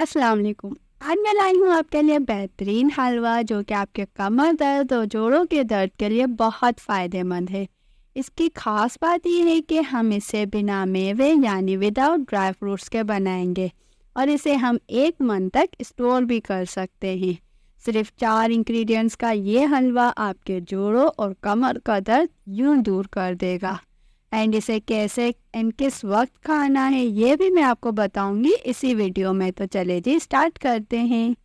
अस्सलाम वालेकुम। आज मैं लाई हूँ आपके लिए बेहतरीन हलवा जो कि आपके कमर दर्द और जोड़ों के दर्द के लिए बहुत फ़ायदेमंद है। इसकी ख़ास बात यह है कि हम इसे बिना मेवे यानी विदाउट ड्राई फ्रूट्स के बनाएंगे और इसे हम 1 मंथ तक स्टोर भी कर सकते हैं। सिर्फ 4 इंग्रेडिएंट्स का ये हलवा आपके जोड़ों और कमर का दर्द यूं दूर कर देगा। एंड इसे कैसे एंड किस वक्त खाना है ये भी मैं आपको बताऊंगी इसी वीडियो में। तो चले जी स्टार्ट करते हैं।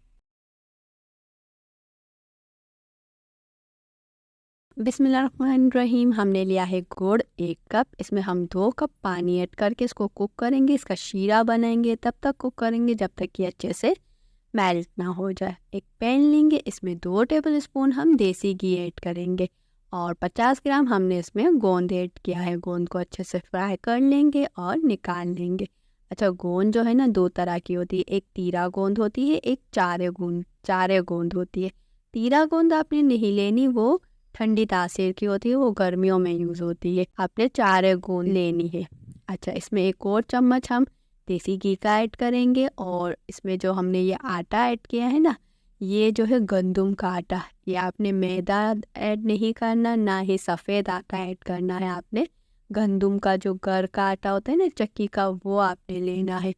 बिस्मिल्लाहिर्रहमानिर्रहीम। हमने लिया है गुड़ 1 कप। इसमें हम 2 कप पानी ऐड करके इसको कुक करेंगे। इसका शीरा बनाएंगे, तब तक कुक करेंगे जब तक कि अच्छे से मेल्ट ना हो जाए। एक पैन लेंगे, इसमें 2 टेबल स्पून हम देसी घी ऐड करेंगे और 50 ग्राम हमने इसमें गोंद ऐड किया है। गोंद को अच्छे से फ्राई कर लेंगे और निकाल लेंगे। अच्छा, गोंद जो है ना 2 तरह की होती है, एक तीरा गोंद होती है, एक चारे गोंद होती है। तीरा गोंद आपने नहीं लेनी, वो ठंडी तासीर की होती है, वो गर्मियों में यूज़ होती है। आपने चारे गोंद लेनी है। अच्छा, इसमें 1 और चम्मच हम देसी घी का ऐड करेंगे और इसमें जो हमने ये आटा ऐड किया है ना, ये जो है गंदम का आटा। ये आपने मैदा ऐड नहीं करना, ना ही सफ़ेद आटा ऐड करना है। आपने गंदम का जो घर का आटा होता है ना चक्की का, वो आपने लेना है।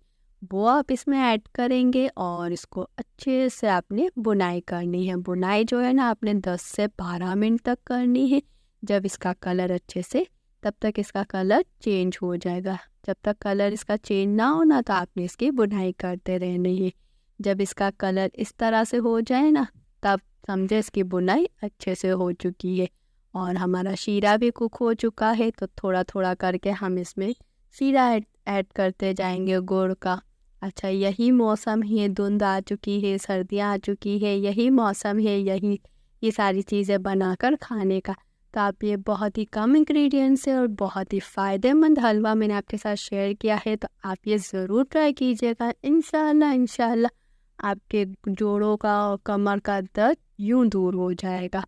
वो आप इसमें ऐड करेंगे और इसको अच्छे से आपने बुनाई करनी है। बुनाई जो है ना आपने 10 से 12 मिनट तक करनी है। जब इसका कलर अच्छे से, तब तक इसका कलर चेंज हो जाएगा। जब तक कलर इसका चेंज ना होना तो आपने इसकी बुनाई करते रहनी है। जब इसका कलर इस तरह से हो जाए ना, तब समझे इसकी बुनाई अच्छे से हो चुकी है। और हमारा शीरा भी कुक हो चुका है। तो थोड़ा थोड़ा करके हम इसमें शीरा ऐड करते जाएंगे गुड़ का। अच्छा, यही मौसम है, धुंध आ चुकी है, सर्दियाँ आ चुकी है, यही मौसम है, यही ये सारी चीज़ें बनाकर खाने का। तो आप ये बहुत ही कम इंग्रेडिएंट्स से और बहुत ही फ़ायदेमंद हलवा मैंने आपके साथ शेयर किया है। तो आप ये ज़रूर ट्राई कीजिएगा। इंशाल्लाह आपके जोड़ों का और कमर का दर्द यूं दूर हो जाएगा।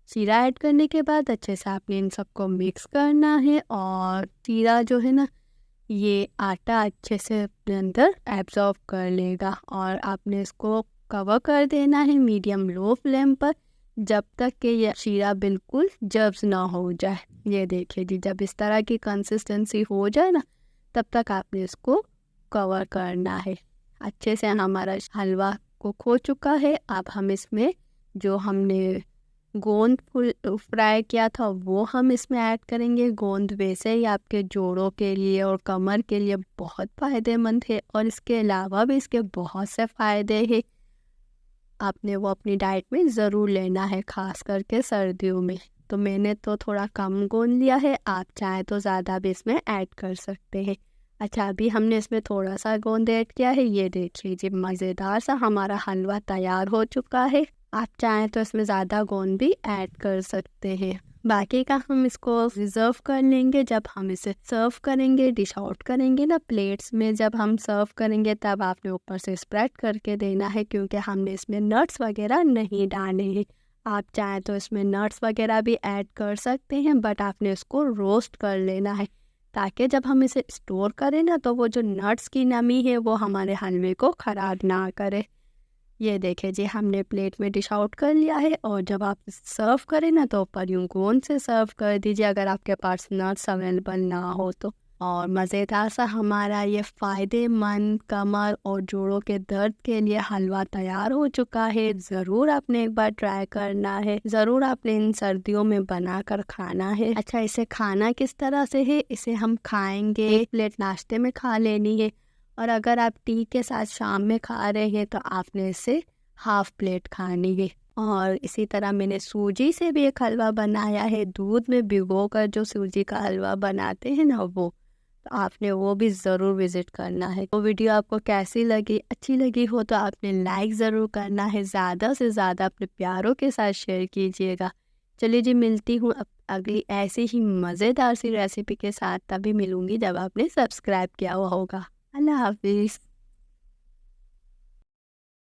शीरा ऐड करने के बाद अच्छे से आपने इन सबको मिक्स करना है और शीरा जो है ना, ये आटा अच्छे से अपने अंदर एब्जॉर्ब कर लेगा और आपने इसको कवर कर देना है मीडियम लो फ्लेम पर, जब तक कि यह शीरा बिल्कुल जब्स ना हो जाए। ये देखिए जी, जब इस तरह की कंसिस्टेंसी हो जाए ना, तब तक आपने इसको कवर करना है। अच्छे से हमारा हलवा कुक हो चुका है। अब हम इसमें जो हमने गोंद फ्राई किया था वो हम इसमें ऐड करेंगे। गोंद वैसे ही आपके जोड़ों के लिए और कमर के लिए बहुत फ़ायदेमंद है और इसके अलावा भी इसके बहुत से फ़ायदे हैं। आपने वो अपनी डाइट में ज़रूर लेना है, ख़ास करके सर्दियों में। तो मैंने तो थोड़ा कम गोंद लिया है, आप चाहें तो ज़्यादा भी इसमें ऐड कर सकते हैं। अच्छा, अभी हमने इसमें थोड़ा सा गोंद ऐड किया है। ये देख लीजिए, मज़ेदार सा हमारा हलवा तैयार हो चुका है। आप चाहें तो इसमें ज़्यादा गोंद भी ऐड कर सकते हैं। बाकी का हम इसको रिज़र्व कर लेंगे। जब हम इसे सर्व करेंगे, डिश आउट करेंगे ना प्लेट्स में, जब हम सर्व करेंगे तब आपने ऊपर से स्प्रेड करके देना है, क्योंकि हमने इसमें नट्स वगैरह नहीं डाले हैं। आप चाहें तो इसमें नट्स वगैरह भी ऐड कर सकते हैं, बट आपने इसको रोस्ट कर लेना है ताकि जब हम इसे स्टोर करें ना, तो वो जो नट्स की नमी है वो हमारे हलवे को ख़राब ना करे। ये देखिए जी, हमने प्लेट में डिश आउट कर लिया है और जब आप सर्व करें ना, तो ऊपर यूँ गोंद से सर्व कर दीजिए अगर आपके पास नट्स अवेलेबल ना हो तो। और मज़ेदार सा हमारा ये फ़ायदेमंद कमर और जोड़ों के दर्द के लिए हलवा तैयार हो चुका है। ज़रूर आपने एक बार ट्राई करना है, ज़रूर आपने इन सर्दियों में बना कर खाना है। अच्छा, इसे खाना किस तरह से है, इसे हम खाएंगे, 1 प्लेट नाश्ते में खा लेनी है और अगर आप टी के साथ शाम में खा रहे हैं तो आपने इसे हाफ प्लेट खानी है। और इसी तरह मैंने सूजी से भी एक हलवा बनाया है, दूध में भिगोकर जो सूजी का हलवा बनाते हैं ना, वो तो आपने वो भी ज़रूर विज़िट करना है। वो वीडियो आपको कैसी लगी, अच्छी लगी हो तो आपने लाइक ज़रूर करना है, ज़्यादा से ज़्यादा अपने प्यारों के साथ शेयर कीजिएगा। चलिए जी, मिलती हूँ अगली ऐसी ही मज़ेदार सी रेसिपी के साथ। तभी मिलूँगी जब आपने सब्सक्राइब किया हुआ होगा। अल्लाह हाफिज़।